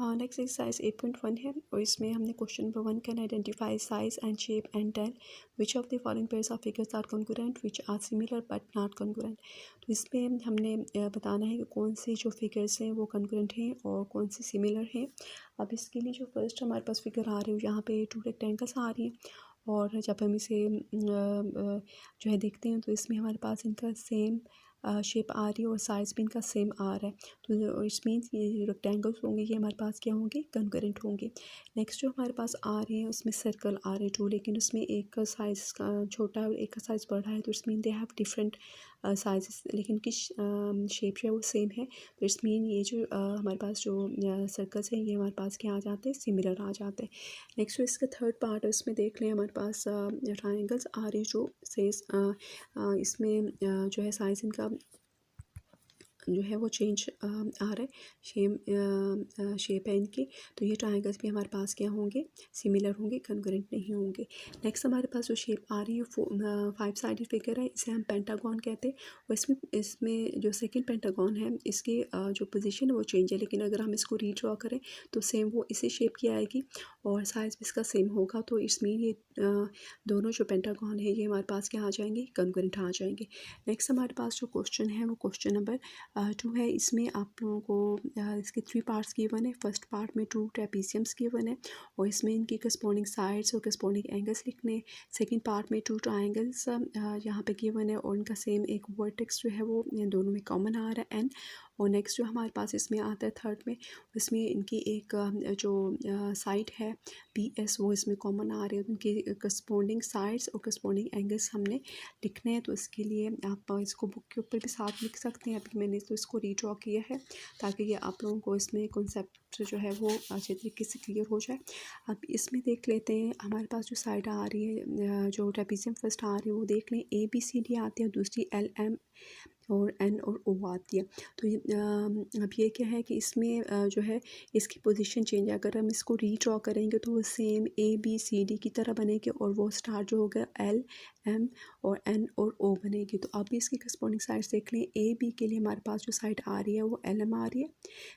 Next exercise 8.1 है और इसमें हमने question number 1 can identify size and shape and tell which of the following pairs of figures are congruent which are similar but not congruent. तो इसमें हमने बताना है कि कौन सी जो फिगर्स हैं वो कॉन्ग्रुएंट हैं और कौन सी सिमिलर हैं। अब इसके लिए जो फर्स्ट हमारे पास फिगर आ रही है यहाँ पे 2 रेक्टेंगल्स आ रही हैं और जब हम इसे जो है देखते हैं तो इसमें हमारे पास इनका सेम शेप आ रही है और साइज़ भी इनका सेम आ रहा है। तो इट्स मीन्स ये रेक्टेंगल्स होंगे ये हमारे पास क्या होंगे, कॉन्करेंट होंगे। नेक्स्ट जो हमारे पास आ रहे हैं उसमें सर्कल आ रहे हैं 2, लेकिन उसमें एक का साइज़ छोटा है और एक का साइज़ बड़ा है। तो it's mean they have different size, लेकिन की शेप जो है वो सेम है। तो इट्स मीन ये जो हमारे पास जो सर्कल्स हैं ये हमारे पास क्या आ जाते हैं, सिमिलर आ जाते हैं। नेक्स्ट जो इसका थर्ड पार्ट है उसमें देख लें हमारे पास ट्राइंगल्स आ रही जो सेज इसमें जो है साइज़ इनका जो है वो चेंज आ रहा है, शेप है इनकी। तो ये ट्रायंगल्स भी हमारे पास क्या होंगे, सिमिलर होंगे, कॉन्ग्रुएंट नहीं होंगे। नेक्स्ट हमारे पास जो शेप आ रही है 5 साइडेड फिगर है, इसे हम पेंटागन कहते हैं। और इसमें जो सेकंड पेंटागन है इसकी जो पोजीशन है वो चेंज है, लेकिन अगर हम इसको रीड्रॉ करें तो सेम वो इसी शेप की आएगी और साइज़ भी इसका सेम होगा। तो इसमें ये दोनों जो पेंटागन है ये हमारे पास क्या आ जाएंगे, कॉन्ग्रुएंट आ जाएंगे। नेक्स्ट हमारे पास जो क्वेश्चन है वो क्वेश्चन नंबर 2 है। इसमें आप लोगों को इसके 3 पार्ट्स गिवन है। फर्स्ट पार्ट में 2 ट्रेपीजियम्स गिवन है और इसमें इनकी करस्पॉन्डिंग साइड्स और करस्पॉन्डिंग एंगल्स लिखने हैं। सेकंड पार्ट में 2 ट्रायंगल्स यहाँ पे गिवन है और इनका सेम एक वर्टेक्स जो है वो दोनों में कॉमन आ रहा है एन। और नेक्स्ट जो हमारे पास इसमें आता है थर्ड में, इसमें इनकी एक जो साइड है पी एस वो इसमें कॉमन आ रही है। उनकी करस्पॉन्डिंग साइड्स और करस्पॉन्डिंग एंगल्स हमने लिखने हैं। तो इसके लिए आप इसको बुक के ऊपर भी साथ लिख सकते हैं। अभी मैंने तो इसको रीड्रॉ किया है ताकि ये आप लोगों को इसमें कॉन्सेप्ट जो है वो अच्छे तरीके से क्लियर हो जाए। अब इसमें देख लेते हैं हमारे पास जो साइड आ रही है, जो ट्रेपीजियम फर्स्ट आ रही है वो देख लें ABCD आती है, दूसरी LM और N और O आती है। तो अब ये क्या है कि इसमें जो है इसकी पोजीशन चेंज है। अगर हम इसको रीड्रॉ करेंगे तो वो सेम ABCD की तरह बनेगी और वो स्टार जो होगा L M और N और O बनेगी। तो अब इसकी करस्पॉन्डिंग साइड देख लें। AB के लिए हमारे पास जो साइड आ रही है वो LM आ रही है,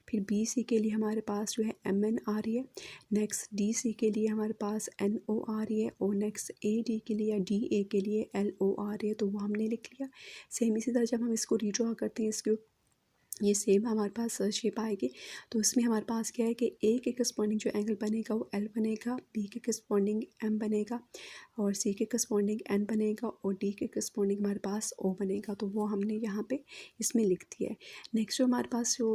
फिर BC के लिए हमारे पास जो है MN आ रही है, नेक्स्ट DC के लिए हमारे पास NO आ रही है और नेक्स्ट AD के लिए या DA के लिए LO आ रही है। तो वो हमने लिख लिया। सेम इसी तरह जब हम इसको रीड्रॉ करते हैं इसके ये सेम हमारे पास शेप आएगी। तो इसमें हमारे पास क्या है कि A के करस्पॉन्डिंग जो एंगल बनेगा वो L बनेगा, B के करस्पॉन्डिंग M बनेगा और C के करस्पॉन्डिंग N बनेगा और D के करस्पॉन्डिंग हमारे पास O बनेगा। तो वो हमने यहाँ पे इसमें लिख दिया है। नेक्स्ट जो हमारे पास जो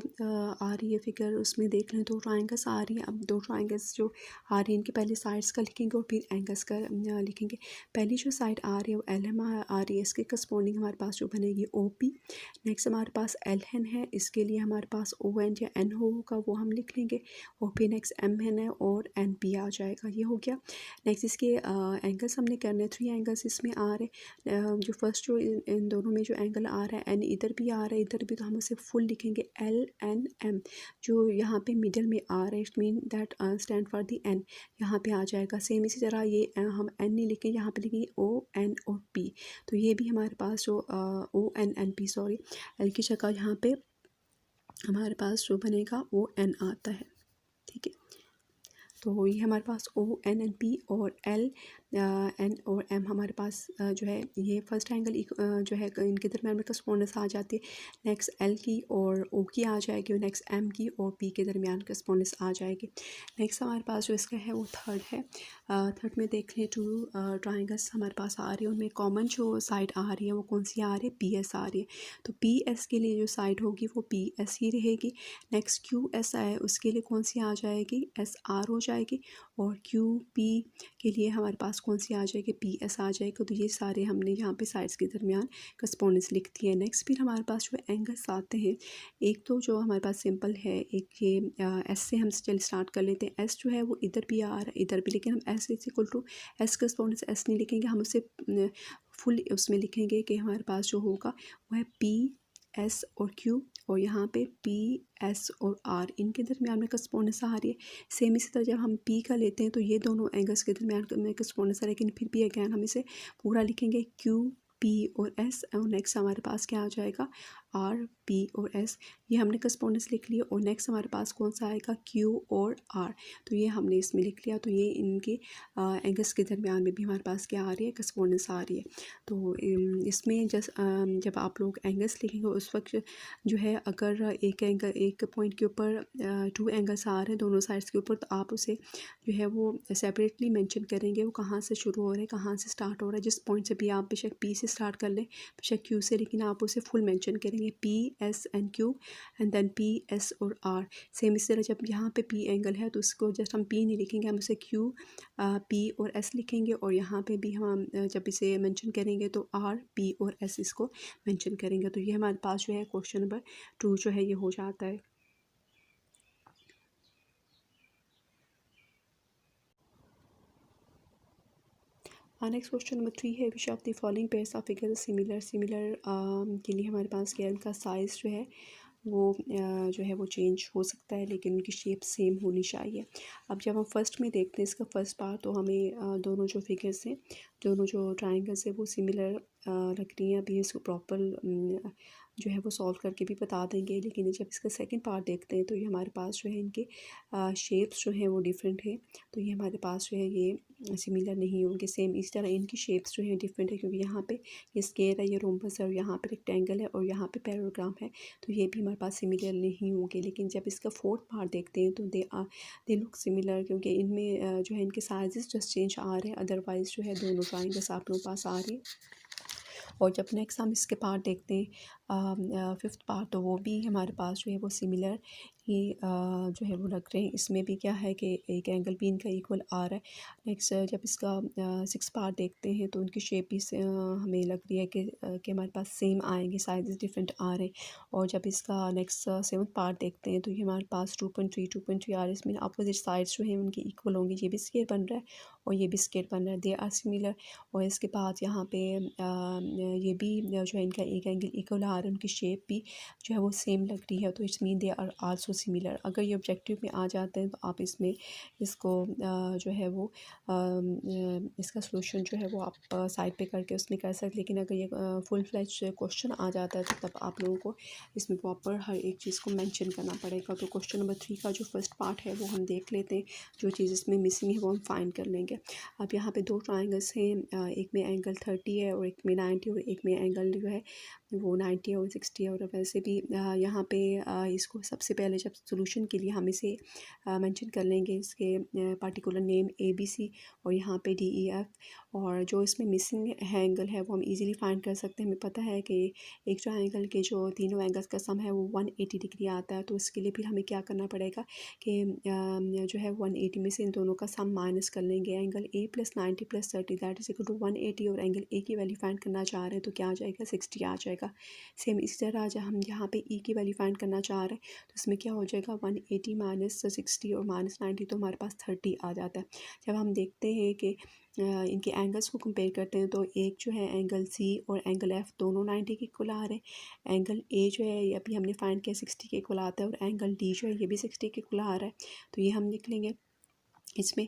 आ रही है फिगर उसमें देख लें 2 ट्राइंगल्स आ रही हैं। अब 2 ट्राइंगल्स जो आ रही हैं इनके पहले साइड्स का लिखेंगे और फिर एंगल्स का लिखेंगे। पहली जो साइड आ रही है वो LM आ रही है, इसके करस्पॉन्डिंग हमारे पास जो बनेगी OP। नेक्स्ट हमारे पास LN है, इसके लिए हमारे पास ON या N होगा वो हम लिख लेंगे और फिर नेक्स्ट MN है और NP आ जाएगा। ये हो गया। नेक्स्ट इसके एंगल्स हमने करने 3 एंगल्स इसमें आ रहे हैं। जो फर्स्ट जो इन दोनों में जो एंगल आ रहा है N इधर भी आ रहा है इधर भी, तो हम उसे फुल लिखेंगे LNM। जो यहाँ पे मिडल में आ रहा है it mean that stand for the N, यहाँ पे आ जाएगा। सेम इसी तरह ये हम N नहीं लिखेंगे, यहाँ पे लिखेंगे ON और P। तो ये भी हमारे पास जो ONNP सॉरी L की जगह यहाँ पे हमारे पास जो बनेगा वो N आता है। ठीक है, तो ये हमारे पास ONNP और L N और M हमारे पास जो है ये फर्स्ट एंगल जो है इनके दरम्यान में करस्पॉन्डेंस आ जाती है। नेक्स्ट L की और O की आ जाएगी और नेक्स्ट M की और P के दरमियान करस्पॉन्डेंस आ जाएगी। नेक्स्ट हमारे पास जो इसका है वो थर्ड है। थर्ड में देख लें 2 ट्राइंगल्स हमारे पास आ रही है, उनमें कॉमन जो साइड आ रही है वो कौन सी आ रही है, PS आ रही है। तो PS के लिए जो साइड होगी वो PS ही रहेगी। नेक्स्ट QS है उसके लिए कौन सी आ जाएगी, SR हो जाएगी और QP के लिए हमारे पास कौन सी आ जाएगी, PS आ जाएगा। तो ये सारे हमने यहाँ पे साइड्स के दरमियान करस्पॉन्डेंस लिख दिए। नेक्स्ट फिर हमारे पास जो एंगल्स आते हैं, एक तो जो हमारे पास सिंपल है, एक ये S से हम चल स्टार्ट कर लेते हैं। S जो है वो इधर भी आ रहा है इधर भी, लेकिन हम S is equal to S correspondence S नहीं लिखेंगे, हम उसे फुल उसमें लिखेंगे कि हमारे पास जो होगा वो है PS और Q और यहाँ पे PS और R इनके दरमियान में करस्पॉन्डेंस आ रही है। सेम इसी तरह जब हम P का लेते हैं तो ये दोनों एंगल्स के दरमियान में करस्पॉन्डेंस आ रहा है, लेकिन फिर भी अगैन हम इसे पूरा लिखेंगे QP और S और नेक्स्ट हमारे पास क्या आ जाएगा आर, पी और एस, ये हमने करस्पॉन्डेंस लिख लिया। और नेक्स्ट हमारे पास कौन सा आएगा, क्यू और आर, तो ये हमने इसमें लिख लिया। तो ये इनके एंगल्स के दरमियान में भी हमारे पास क्या आ रही है, करस्पॉन्डेंस आ रही है। तो इसमें जब आप लोग एंगल्स लिखेंगे उस वक्त जो है, अगर एक एंगल, एक पॉइंट के ऊपर 2 एंगल्स आ रहे हैं दोनों साइड्स के ऊपर, तो आप उसे जो है वो सेपरेटली मेंशन करेंगे, वो कहाँ से शुरू हो रहा है, कहाँ से स्टार्ट हो रहा है। जिस पॉइंट से भी आप बेशक पी से स्टार्ट कर लें, बेशक क्यू से, लेकिन आप उसे फुल मेंशन करेंगे, P S and Q and then P S और आर। सेम इस तरह जब यहाँ पे पी एंगल है तो उसको जस्ट हम पी नहीं लिखेंगे, हम उसे क्यू, पी और एस लिखेंगे। और यहाँ पे भी हम जब इसे मेंशन करेंगे तो आर, पी और एस इसको मेंशन करेंगे। तो ये हमारे पास जो है क्वेश्चन नंबर 2 जो है ये हो जाता है। नेक्स्ट क्वेश्चन नंबर 3 है, विच of the following pairs of figure similar. के लिए हमारे पास क्या है, उनका साइज़ जो है वो जो है वो चेंज हो सकता है, लेकिन उनकी शेप सेम होनी चाहिए। अब जब हम फर्स्ट में देखते हैं इसका फर्स्ट पार्ट, तो हमें दोनों जो फिगर्स हैं, दोनों जो ट्राइंगल्स हैं वो सिमिलर लग रही हैं। अभी इसको प्रॉपर जो है वो सॉल्व करके भी बता देंगे, लेकिन जब इसका सेकंड पार्ट देखते हैं तो ये हमारे पास जो है इनके शेप्स जो हैं वो डिफरेंट है। तो ये हमारे पास जो है ये सिमिलर नहीं होंगे, सेम इस तरह इनकी शेप्स जो हैं डिफरेंट है, क्योंकि यहाँ पे ये स्क्वायर है, ये रोम्बस है, और यहाँ पे रेक्टेंगल है, और यहाँ पे पैराग्राम है। तो ये भी हमारे पास सिमिलर नहीं होंगे। लेकिन जब इसका फोर्थ पार्ट देखते हैं तो दे लुक सिमिलर, क्योंकि इनमें जो है इनके साइजेस जस्ट चेंज आ रहे हैं, अदरवाइज़ जो है दोनों ट्राइंगल्स आप लोगों के पास आ रहे हैं। और जब नेक्स्ट हम इसके पार्ट देखते हैं फिफ्थ पार्ट, तो वो भी हमारे पास जो है वो सिमिलर ही जो है वो लग रहे हैं। इसमें भी क्या है कि एक एंगल भी इनका इक्वल आ रहा है। नेक्स्ट जब इसका सिक्स पार्ट देखते हैं तो उनकी शेप भी हमें लग रही है कि हमारे पास सेम आएंगे, साइजेस डिफरेंट आ रहे हैं। और जब इसका नेक्स्ट सेवन्थ पार्ट देखते हैं तो ये हमारे पास 2.3 आ रहा है। इसमें अपोजिट साइड्स जो हैं उनकी इक्वल होंगी, ये भी स्क्वायर बन रहा है और ये भी स्क्वायर बन रहा है, दे आर सिमिलर। और इसके बाद यहाँ पे ये भी जो है इनका एक एंगल इक्वल आ रहा है, उनकी शेप भी जो है वो सेम लग रही है, तो it's mean they are also similar. अगर ये ऑब्जेक्टिव में आ जाते हैं तो आप इसमें इसको जो है वो इसका सलूशन जो है वो आप साइड पे करके उसमें कर सकते। लेकिन अगर ये फुल फ्लैश क्वेश्चन आ जाता है तो तब आप लोगों को इसमें प्रॉपर हर एक चीज़ को मेंशन करना पड़ेगा। तो क्वेश्चन नंबर 3 का जो फर्स्ट पार्ट है वो हम देख लेते हैं, जो चीज़ इसमें मिसिंग है वो हम फाइंड कर लेंगे। अब यहाँ पे दो ट्राइंगल्स हैं, एक में एंगल 30 है और एक में 90, और एक में एंगल जो है वो 90 और 60 है। और वैसे भी यहाँ पे इसको सबसे पहले जब सॉल्यूशन के लिए हम इसे मेंशन कर लेंगे, इसके पार्टिकुलर नेम ABC और यहाँ पे DEF, और जो इसमें मिसिंग है एंगल है वो हम इजीली फाइंड कर सकते हैं। हमें पता है कि एक ट्राइंगल के जो तीनों एंगल्स का सम है वो 180 डिग्री आता है। तो इसके लिए फिर हमें क्या करना पड़ेगा कि जो है 180 में से इन दोनों का सम माइनस कर लेंगे। Angle A + 90 + 30 that is equal to 180, और एंगल A की वैल्यू फाइंड करना चाह रहे हैं तो क्या आ जाएगा, 60 आ जाएगा। सेम इसी तरह जब हम यहाँ पे E की वैल्यू फाइंड करना चाह रहे हैं तो इसमें क्या हो जाएगा, 180 - 60 और -90, तो हमारे पास 30 आ जाता है। जब हम देखते हैं कि इनके एंगल्स को कंपेयर करते हैं तो एक जो है एंगल C और एंगल F दोनों 90 के इक्वल आ रहे हैं। एंगल A जो है ये अभी हमने फाइंड किया 60 के इक्वल आता है, और एंगल D जो है ये भी 60 के इक्वल आ रहा है। तो ये हम लिख लेंगे इसमें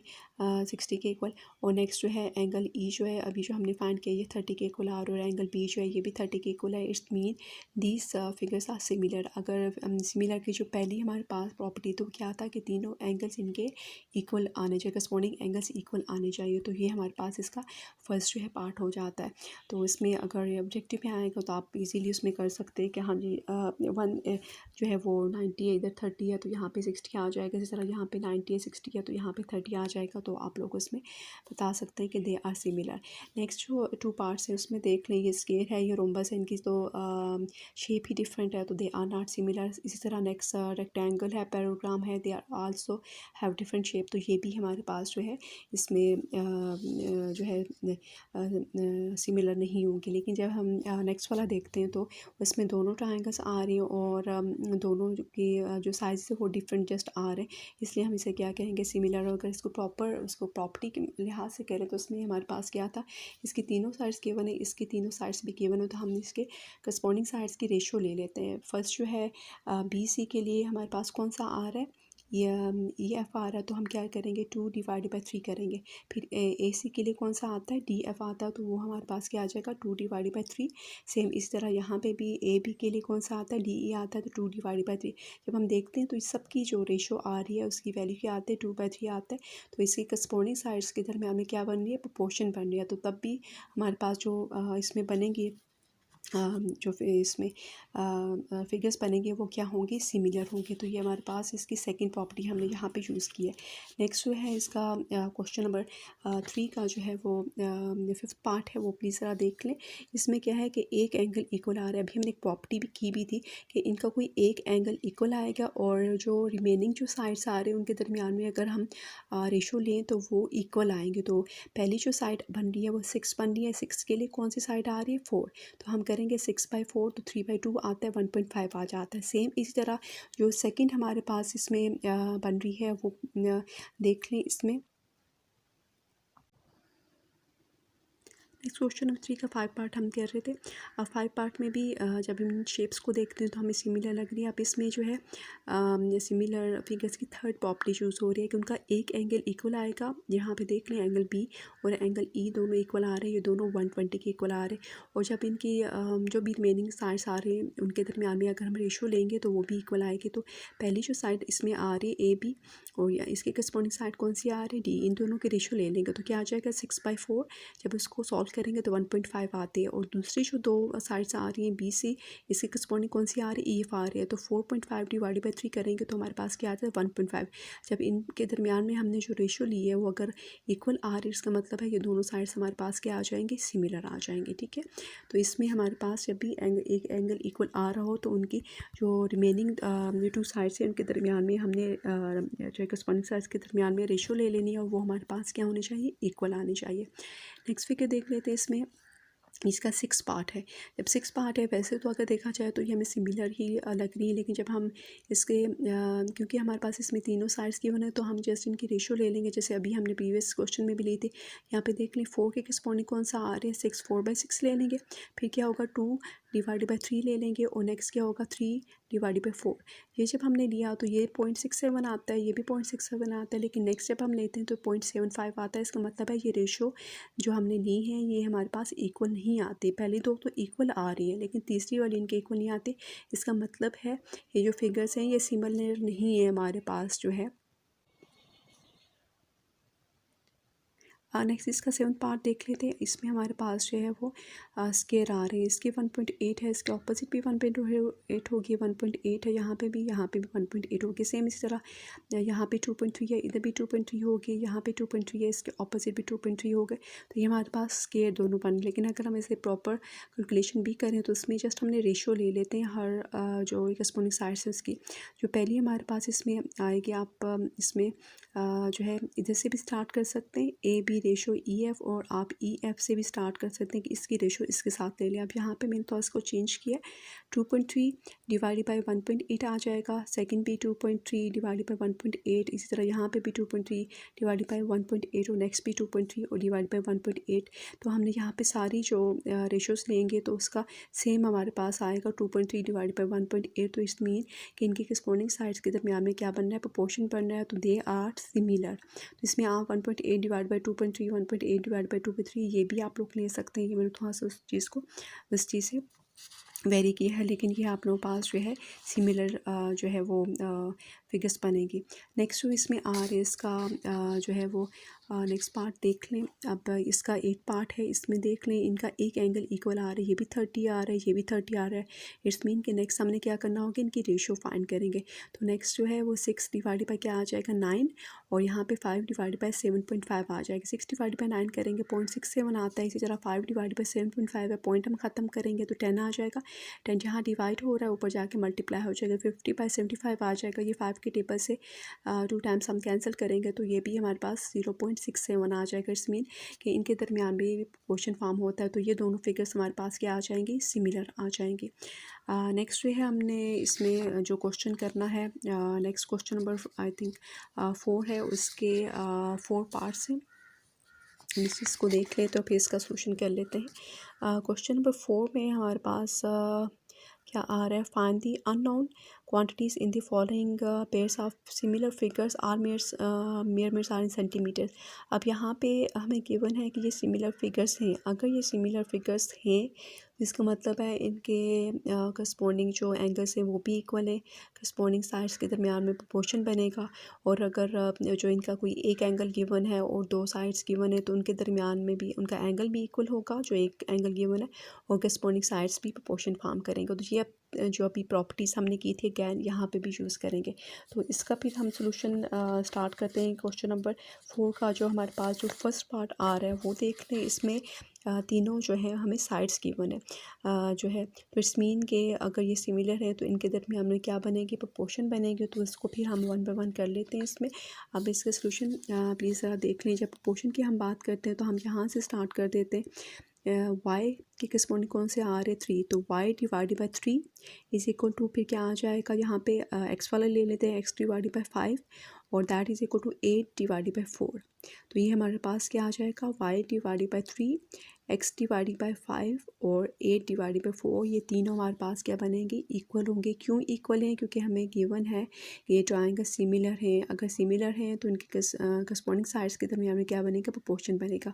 60 के इक्वल। और नेक्स्ट जो है एंगल E जो है अभी जो हमने फाइंड किया ये 30 के इक्वल आ रहा है, और एंगल B जो है ये भी 30 के इक्वल है। It's mean these figures are similar. अगर सिमिलर की जो पहली हमारे पास प्रॉपर्टी तो क्या था कि तीनों एंगल्स इनके इक्वल आने चाहिए, करस्पॉन्डिंग एंगल्स इक्वल आने चाहिए। तो ये हमारे पास इसका फर्स्ट जो है पार्ट हो जाता है। तो इसमें अगर ऑब्जेक्टिव में आएगा तो आप इजीली उसमें कर सकते हैं कि हाँ जी वन जो है वो 90 है, इधर 30 है तो यहाँ पे 60 आ जाएगा। इसी तरह यहाँ पे 90 है, 60 है तो यहाँ पे 30 आ जाएगा। तो आप लोग उसमें बता सकते हैं कि दे आर सिमिलर। नेक्स्ट जो 2 पार्ट्स हैं उसमें देख लें, ये स्क्वायर है, ये रोम्बस है, इनकी तो शेप ही डिफरेंट है, तो दे आर नॉट सिमिलर। इसी तरह नेक्स्ट रेक्टेंगल है, पैराग्राम है, they are also have different shape, तो ये भी हमारे पास जो है इसमें जो है सिमिलर नहीं होंगे। लेकिन जब हम नेक्स्ट वाला देखते हैं तो उसमें दोनों ट्राइंगल्स आ रही हैं और दोनों की जो साइज है वो डिफरेंट जस्ट आ रहे हैं, इसलिए हम इसे क्या कहेंगे, सिमिलर। अगर इसको प्रॉपर उसको प्रॉपर्टी के लिहाज से करें तो उसमें हमारे पास क्या था, इसकी तीनों साइड्स गिवन है, इसकी तीनों साइड्स भी गिवन है, तो हम इसके करस्पॉन्डिंग साइड्स की रेशियो ले लेते हैं। फर्स्ट जो है BC के लिए हमारे पास कौन सा आ रहा है, ई एफ आ रहा है तो हम क्या करेंगे 2/3 करेंगे। फिर ए सी के लिए कौन सा आता है डी एफ आता है तो वो हमारे पास क्या आ जाएगा 2/3। सेम इस तरह यहाँ पे भी ए बी के लिए कौन सा आता है डी ई आता है तो 2/3। जब हम देखते हैं तो इस सब की जो रेशो आ रही है उसकी वैल्यू क्या आती है 2/3 आता है। तो इसकी करस्पॉन्डिंग साइड्स के दरमियान में क्या बन रही है प्रोपोर्शन बन रही है। तो तब भी हमारे पास जो इसमें बनेंगी जो इसमें फिगर्स बनेंगे वो क्या होंगे सिमिलर होंगे। तो ये हमारे पास इसकी सेकंड प्रॉपर्टी हमने यहाँ पे यूज़ की है। नेक्स्ट जो है इसका क्वेश्चन नंबर 3 का जो है वो 5th पार्ट है वो प्लीज़ ज़रा देख लें। इसमें क्या है कि एक एंगल इक्वल आ रहा है। अभी हमने एक प्रॉपर्टी भी की भी थी कि इनका कोई एक एंगल इक्वल आएगा और जो रिमेनिंग जो साइड्स आ रहे हैं उनके दरमियान में अगर हम रेशो लें तो वो इक्वल आएंगे। तो पहली जो साइड बन रही है वो 6 बन रही है। 6 के लिए कौन सी साइड आ रही है 4। तो हम करेंगे 6/4 तो 3/2 आता है 1.5 आ जाता है। सेम इसी तरह जो सेकंड हमारे पास इसमें बन रही है वो देख लें। इसमें नेक्स्ट क्वेश्चन नंबर 3 का 5 पार्ट हम कर रहे थे। अब 5 पार्ट में भी जब हम शेप्स को देखते हैं तो हमें सिमिलर लग रही है। अब इसमें जो है सिमिलर फिगर्स की थर्ड प्रॉपर्टी चूज़ हो रही है कि उनका एक एंगल इक्वल आएगा। यहाँ पे देख लें एंगल बी और एंगल ई दोनों इक्वल आ रहे हैं। ये दोनों 120 के इक्वल आ रहे हैं। और जब इनकी जो भी रिमेनिंग साइड्स आ रहे हैं उनके दरमियान में अगर हम रेशो लेंगे तो वो भी इक्वल आएगी। तो पहली जो साइड इसमें आ रही है ए बी और इसकी करस्पॉन्डिंग साइड कौन सी आ रही है डी। इन दोनों के रेशो ले लेंगे तो क्या आ जाएगा 6/4। जब उसको सॉल्व करेंगे तो 1.5 आती है। और दूसरी जो दो साइड्स आ रही हैं बी सी इसकी करस्पॉन्डिंग कौन सी आ रही है ई एफ आ रही है। तो 4.5/3 करेंगे तो हमारे पास क्या आता है 1.5। जब इनके दरमियान में हमने जो रेशो ली है वो अगर इक्वल आ रही है इसका मतलब है ये दोनों साइड्स हमारे पास क्या आ जाएंगे सिमिलर आ जाएंगे। ठीक है तो इसमें हमारे पास जब भी एक एंगल इक्वल आ रहा हो तो उनकी जो रिमेनिंग जो टू साइड्स हैं उनके दरमियान में हमने जो करस्पॉन्डिंग साइड्स के दरमियान में रेशो ले लेनी है और वो हमारे पास क्या होनी चाहिए इक्वल आनी चाहिए। नेक्स्ट फिगर देख लेते हैं। इसमें इसका 6 पार्ट है। जब 6 पार्ट है वैसे तो अगर देखा जाए तो ये हमें सिमिलर ही लग रही है। लेकिन जब हम इसके क्योंकि हमारे पास इसमें तीनों साइड्स गिवन है तो हम जस्ट इनकी रेशो ले लेंगे जैसे अभी हमने प्रीवियस क्वेश्चन में भी ली थी। यहाँ पे देख लें 4 के करस्पॉन्डिंग कौन सा आ रहा है 6 4/6 ले लेंगे। फिर क्या होगा 2/3 ले लेंगे और नेक्स्ट क्या होगा 3/4। ये जब हमने लिया तो ये 0.67 आता है ये भी 0.67 आता है। लेकिन नेक्स्ट जब हम लेते हैं तो 0.75 आता है। इसका मतलब है ये रेशो जो हमने ली है ये हमारे पास इक्वल नहीं आती। पहली दो तो इक्वल आ रही है लेकिन तीसरी वाली इनके इक्वल नहीं आती। इसका मतलब है ये जो फिगर्स हैं ये सिमिलर नहीं है हमारे पास जो है। नेक्स्ट इसका 7th पार्ट देख लेते हैं। इसमें हमारे पास जो है वो स्केयर आ रहे हैं। इसके 1.8 है इसके ऑपोजिट भी 1.8 होगी 1.8 है यहाँ पे भी 1.8 होगी। सेम इसी तरह यहाँ पे 2.3 है इधर भी 2.3 होगी यहाँ पे 2.3 है इसके ऑपोजिट भी 2.3 हो गए। तो ये हमारे पास स्केयर दोनों बन। लेकिन अगर हम इसे प्रॉपर कैलकुलेशन भी करें तो इसमें जस्ट हमने रेशो ले लेते हैं हर जो करस्पॉन्डिंग साइड्स है उसकी। जो पहली हमारे पास इसमें आएगी आप इसमें जो है इधर से भी स्टार्ट कर सकते हैं A B ratio E F और आप ई एफ़ से भी स्टार्ट कर सकते हैं कि इसकी रेशो इसके साथ ले लें। अब यहाँ पे मैंने तो इसको चेंज किया 2.3 डिवाइडेड बाई 1.8 आ जाएगा। सेकंड भी 2.3 डिवाइडेड बाई 1.8 इसी तरह यहाँ पे भी 2.3 डिवाइडेड बाई 1.8 और नेक्स्ट भी 2.3 और डिवाइड बाई 1.8। तो हमने यहाँ पे सारी जो रेशोज़ लेंगे तो उसका सेम हमारे पास आएगा 2.3 डिवाइड बाई 1.8। तो इस मीन कि इनकी करस्पॉन्डिंग साइड्स के दरमियान में क्या बन रहा है प्रोपोर्शन बन रहा है। तो दे आर सिमिलर। तो इसमें आप 1.8 डिवाइड बाई 2.3 1.8 डिवाइड बाई 2.3 ये भी आप लोग ले सकते हैं। ये मैंने थोड़ा सा उस चीज़ से वेरी किया है लेकिन ये आप लोगों के पास जो है सिमिलर जो है वो फिगर्स बनेगी। नेक्स्ट जो इसमें आ रहा है इसका जो है वो नेक्स्ट पार्ट देख लें। अब इसका 8 पार्ट है इसमें देख लें इनका एक एंगल इक्वल आ रहा है ये भी 30 आ रहा है ये भी 30 आ रहा है। इट्स मीन कि नेक्स्ट हमने क्या करना होगा इनकी रेशो फाइंड करेंगे। तो नेक्स्ट जो है वो 6 डिवाइड बाई क्या आ जाएगा 9 और यहाँ पे 5 डिवाइड बाई 7.5 आ जाएगा। 6 डिवाइड बाई 9 करेंगे 0.67 आता है। इसी तरह 5 डिवाइड बाई 7.5 है पॉइंट हम ख़त्म करेंगे तो 10 आ जाएगा। 10 जहाँ डिवाइड हो रहा है ऊपर जाके मल्टीप्लाई हो जाएगा 50/75 आ जाएगा। ये 5 के टेबल से 2 टाइम्स हम कैंसिल करेंगे तो ये भी हमारे पास 0.67 आ जाएगा। इट्स मीन कि इनके दरमियान भी प्रोपोर्शन फॉर्म होता है। तो ये दोनों फिगर्स हमारे पास क्या आ जाएंगी सिमिलर आ जाएंगी। नेक्स्ट जो है हमने इसमें जो क्वेश्चन करना है next question number I think 4 है उसके 4 पार्ट्स हैं। इस चीज़ को देख ले तो फिर इसका सोल्यूशन कर लेते हैं। क्वेश्चन नंबर 4 में हमारे पास क्या आ रहा है, find the unknown quantities in the following pairs of similar figures are measurements are in centimeter. अब यहाँ पे हमें गिवन है कि ये सिमिलर फिगर्स हैं। अगर ये सिमिलर फिगर्स हैं इसका मतलब है इनके करस्पॉन्डिंग जो एंगल्स हैं वो भी इक्वल है, करस्पॉन्डिंग साइड्स के दरमियान में प्रोपोर्शन बनेगा। और अगर जो इनका कोई एक एंगल गिवन है और दो साइड्स गिवन है तो उनके दरमियान में भी उनका एंगल भी इक्वल होगा जो एक एंगल गिवन है, और करस्पॉन्डिंग साइड्स भी प्रोपोर्शन फॉर्म करेंगे। तो ये जो अभी प्रॉपर्टीज़ हमने की थी अगैन यहाँ पे भी यूज़ करेंगे। तो इसका फिर हम सोल्यूशन स्टार्ट करते हैं। क्वेश्चन नंबर 4 का जो हमारे पास जो फर्स्ट पार्ट आ रहा है वो देख लें। इसमें तीनों जो है हमें साइड्स गिवन है जो है, तो इट्स मीन के अगर ये सिमिलर है तो इनके दरमियान में क्या बनेगी, प्रोपोर्शन बनेगी। तो इसको फिर हम वन बाय वन कर लेते हैं इसमें। अब इसका सोल्यूशन प्लीज़ ज़रा देख लें। जब प्रोपोर्शन की हम बात करते हैं तो हम यहाँ से स्टार्ट कर देते हैं। y के करस्पॉन्डिंग कौन से आ रहे 3, तो y divided by 3 is equal to फिर क्या आ जाएगा, यहाँ पे x वाला ले लेते हैं, x डिवाइडेड बाई 5 और that is equal to 8 divided by 4। तो ये हमारे पास क्या आ जाएगा, y divided by 3, x divided by 5 और 8 डिवाइडेड बाई 4। ये तीनों हमारे पास क्या बनेंगे, इक्वल होंगे। क्यों इक्वल हैं, क्योंकि हमें गिवन है ये ट्रायंगल सिमिलर हैं। अगर सिमिलर हैं तो इनके करस्पॉन्डिंग साइड्स के दरमियान में क्या बनेगा, प्रोपोर्शन बनेगा।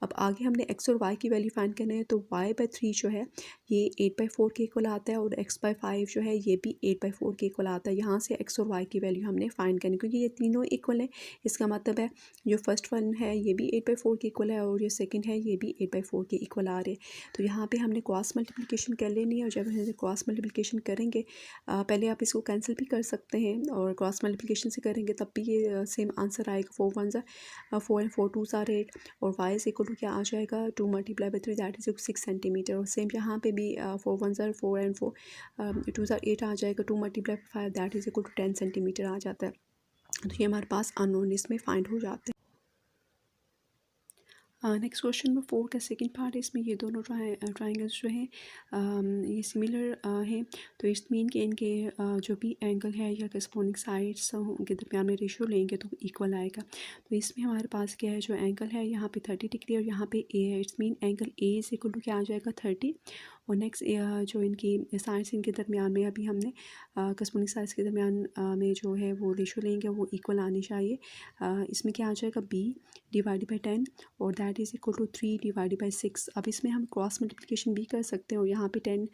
अब आगे हमने x और y की वैल्यू फाइंड करनी है। तो y बाई 3 जो है ये 8/4 के इक्वल आता है और x बाई 5 जो है ये भी 8/4 के इक्वल आता है। यहाँ से x और y की वैल्यू हमने फाइंड करनी, क्योंकि ये तीनों इक्वल है। इसका मतलब है जो फर्स्ट वन है ये भी 8/4 के इक्वल है और जो सेकंड है ये भी 8/4 के इक्वल आ रहे हैं। तो यहाँ पे हमने क्रॉस मल्टीप्लिकेशन कर लेनी है और जब हम क्रॉस मल्टीप्लिकेशन करेंगे पहले आप इसको कैंसिल भी कर सकते हैं और क्रॉस मल्टीप्लिकेशन से करेंगे तब भी ये सेम आंसर आएगा। 4 1 4 एंड 4 2 आर 8 और y इज इक्वल टू क्या आ जाएगा, 2 multiply by 3 that is 6 centimetre. और सेम यहाँ पे भी 4 1 4 एंड 4 2 8 आ जाएगा, 2 multiply 5 that is equal to 10 centimetre आ जाता है। तो ये हमारे पास अननोन इसमें फाइंड हो जाते हैं। नेक्स्ट क्वेश्चन नंबर 4 का सेकंड पार्ट है। इसमें ये दोनों ट्राइंगल्स जो हैं ये सिमिलर हैं। तो इस मीन के इनके जो भी एंगल है या करस्पॉन्डिंग साइड्स उनके दरमियान में रेशियो लेंगे तो इक्वल आएगा। तो इसमें हमारे पास क्या है, जो एंगल है यहाँ पे 30 डिग्री और यहाँ पे ए है। It's mean angle A is equal to क्या आ जाएगा, 30। और नेक्स्ट जो इनकी साइड्स इनके दरमियान में अभी हमने करस्पॉन्डिंग साइड्स के दरमियान में जो है वो रेशियो लेंगे वो इक्वल आनी चाहिए। इसमें क्या आ जाएगा, b डिवाइडेड बाई 10 और that is equal to 3 divided by 6। अब इसमें हम क्रॉस मल्टीप्लिकेशन भी कर सकते हैं और यहाँ पे 10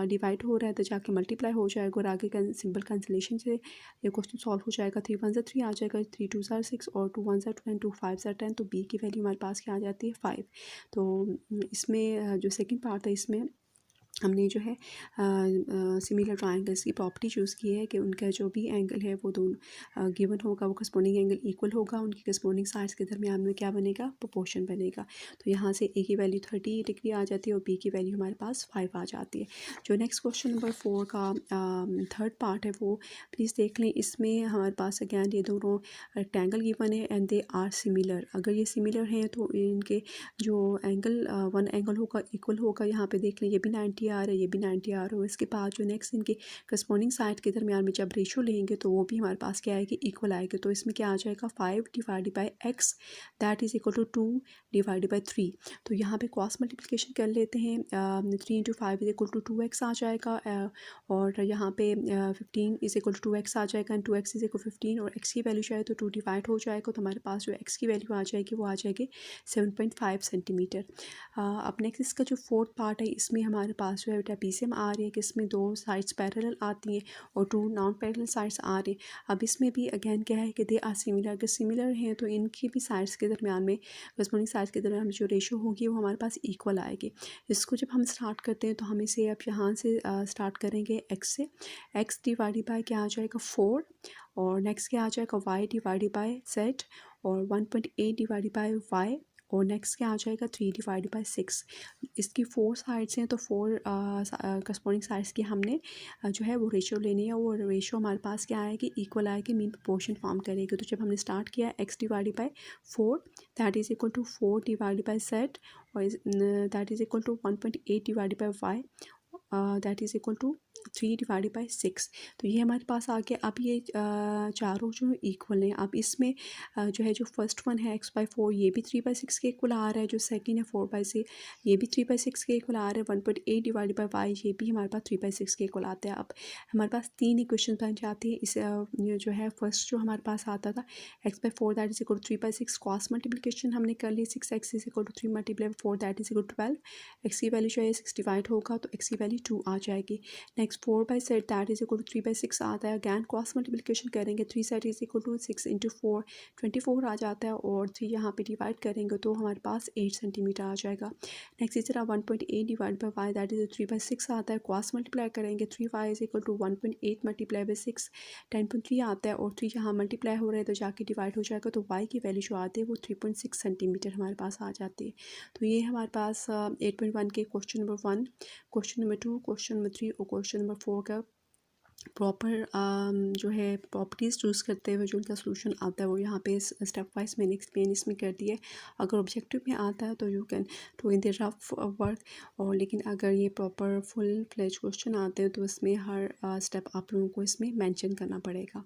डिवाइड हो रहा है तो जाके मल्टीप्लाई हो जाएगा और आगे सिंपल कैंसिलेशन से ये क्वेश्चन सॉल्व हो जाएगा। 3 1 3 आ जाएगा, 3 2 6 और 2 1 2 एंड 2 5 10। तो b की वैल्यू हमारे पास क्या आ जाती है, 5। तो इसमें जो सेकेंड पार्ट है इसमें हमने जो है सिमिलर ट्रायंगल्स की प्रॉपर्टी चूज़ की है कि उनका जो भी एंगल है वो दोनों गिवन होगा, वो करस्पॉन्डिंग एंगल इक्वल होगा। उनकी करस्पॉन्डिंग साइड्स के दरमियान में क्या बनेगा, प्रोपोर्शन बनेगा। तो यहाँ से ए की वैल्यू 30 डिग्री आ जाती है और बी की वैल्यू हमारे पास 5 आ जाती है। जो नेक्स्ट क्वेश्चन नंबर 4 का थर्ड पार्ट है वो प्लीज़ देख लें। इसमें हमारे पास अगैन ये दोनों रेक्टेंगल गिवन है एंड दे आर सिमिलर। अगर ये सिमिलर हैं तो इनके जो एंगल वन एंगल होगा इक्वल होगा। यहाँ पे देख लें ये भी 90 आ रहा है, ये भी 90 आ रहा है। इसके बाद जो नेक्स्ट इनके करस्पॉन्डिंग साइड के दरमियान में जब रेशियो लेंगे तो वो भी हमारे पास क्या आएगी, इक्वल आएगी। तो इसमें क्या आ जाएगा, 5 divided by x that is equal to 2 divided by 3। तो यहाँ पे क्रॉस मल्टीप्लिकेशन कर लेते हैं। 3 into 5 is equal to 2x आ जाएगा और यहाँ पे 15 इज इक्वल टू 2x आ जाएगा एंड 2x इज इक्वल 15 और x की वैल्यू चाहे तो 2 डिवाइड हो जाएगा। तो हमारे पास जो x की वैल्यू आ जाएगी वो आ जाएगी 7.5 सेंटीमीटर। अब नेक्स्ट इसका जो फोर्थ पार्ट है इसमें हमारे पास जो है ट्रेपीजियम आ रही है कि इसमें दो साइड्स पैरेलल आती हैं और 2 नॉन पैरेलल साइड्स आ रही हैं। अब इसमें भी अगेन क्या है कि दे आर सिमिलर। अगर सिमिलर हैं तो इनकी भी साइड्स के दरमियान में करस्पॉन्डिंग साइड्स के दरमियान जो रेशियो होगी वो हमारे पास इक्वल आएगी। इसको जब हम स्टार्ट करते हैं तो हम इसे अब यहाँ से स्टार्ट करेंगे x से। x डिवाइडेड बाय क्या आ जाएगा, 4 और नेक्स्ट क्या आ जाएगा, y डिवाइडेड बाय z और 1.8 डिवाइडेड बाय y और नेक्स्ट क्या आ जाएगा, 3 डिवाइडेड बाई 6। इसकी 4 साइड्स हैं तो 4 करस्पॉन्डिंग साइड्स की हमने जो है वो रेशियो लेनी है। वो रेशियो हमारे पास क्या आएगी, इक्वल आएगी, मीन प्रोपोर्शन फॉर्म करेगी। तो जब हमने स्टार्ट किया x divided by 4 that is equal to 4 divided by z और that is equal to 1.8 divided by y that is equal to 3 divided by 6। तो ये हमारे पास आ गया। अब ये चारों जो इक्वल हैं, अब इसमें जो है जो फर्स्ट वन है x/4 ये भी 3/6 के इक्वल आ रहा है, जो सेकंड है 4/6 ये भी 3/6 के इक्वल आ रहा है, 1.8 डिवाइडेड बाई वाई ये भी हमारे पास 3/6 के इक्वल आता है। अब हमारे पास 3 इक्वेशन बन जाती है। इस ये जो है फर्स्ट जो हमारे पास आता था x/4 that is equal to 3/6, cross multiplication हमने कर ली, 6x is equal to 3 multiply 4 that is equal to 12, x की वैल्यू जो है 6 डिवाइड होगा तो x की वैल्यू 2 आ जाएगी। Next 4/7 that is equal to 3/6 आता है, अगैन क्रॉस मल्टीप्लिकेशन करेंगे, 3 set is equal to 6 into 4 24 आ जाता है, और 3 यहाँ पे डिवाइड करेंगे तो हमारे पास 8 सेंटीमीटर आ जाएगा। नेक्स्ट इस तरह 1.8 divide by y that is 3/6 आता है, क्रॉस मल्टीप्लाई करेंगे, 3y is equal to 1.8 multiply by 6 10.3 आता है, और 3 यहाँ मल्टीप्लाई हो रहा है तो जाके डिवाइड हो जाएगा, तो y की वैल्यू जो आती है वो 3.6 सेंटीमीटर हमारे पास आ जाती है। तो ये हमारे पास 8.1 के question number 1, question number 2, question number 3 और क्वेश्चन नंबर 4 का प्रॉपर जो है प्रॉपर्टीज़ चूज़ करते हुए जो उनका सोल्यूशन आता है वो यहाँ पे स्टेप वाइज मैंने एक्सप्लेन इसमें कर दिया है। अगर ऑब्जेक्टिव में आता है तो you can do in the rough work, और लेकिन अगर ये प्रॉपर फुल फ्लेज क्वेश्चन आते हैं तो इसमें हर स्टेप आप लोगों को इसमें मेंशन करना पड़ेगा।